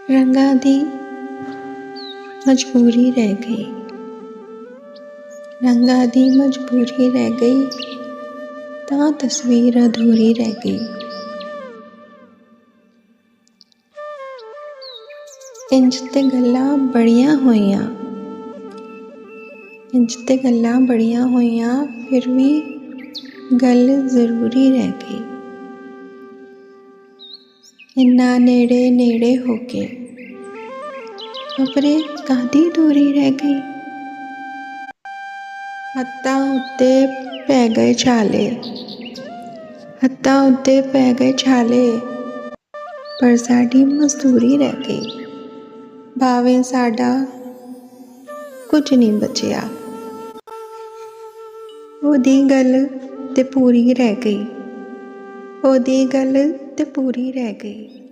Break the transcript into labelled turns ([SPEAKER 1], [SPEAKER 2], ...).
[SPEAKER 1] ਰੰਗਾਂ ਦੀ ਮਜਬੂਰੀ ਰਹਿ ਗਈ, ਰੰਗਾਂ ਦੀ ਮਜਬੂਰੀ ਰਹਿ ਗਈ, ਤਾਂ ਤਸਵੀਰ ਅਧੂਰੀ ਰਹਿ ਗਈ। ਇੰਝ ਤੇ ਗੱਲਾਂ ਬੜੀਆਂ ਹੋਈਆਂ, ਇੰਝ ਤੇ ਗੱਲਾਂ ਬੜੀਆਂ ਹੋਈਆਂ, ਫਿਰ ਵੀ ਗੱਲ ਜ਼ਰੂਰੀ ਰਹਿ ਗਈ। ਇੰਨਾ ਨੇੜੇ ਨੇੜੇ ਹੋ ਕੇ ਖਬਰੇ ਕਾਹਦੀ ਦੂਰੀ ਰਹਿ ਗਈ। ਹੱਥਾਂ ਉੱਤੇ ਪੈ ਗਏ ਛਾਲੇ, ਹੱਥਾਂ ਉੱਤੇ ਪੈ ਗਏ ਛਾਲੇ, ਪਰ ਸਾਡੀ ਮਜ਼ਦੂਰੀ ਰਹਿ ਗਈ। ਭਾਵੇਂ ਸਾਡਾ ਕੁਝ ਨਹੀਂ ਬਚਿਆ, ਉਹਦੀ ਗੱਲ ਤੇ ਪੂਰੀ ਰਹਿ ਗਈ, ਉਹਦੀ ਗੱਲ ਤੇ ਪੂਰੀ ਰਹਿ ਗਈ।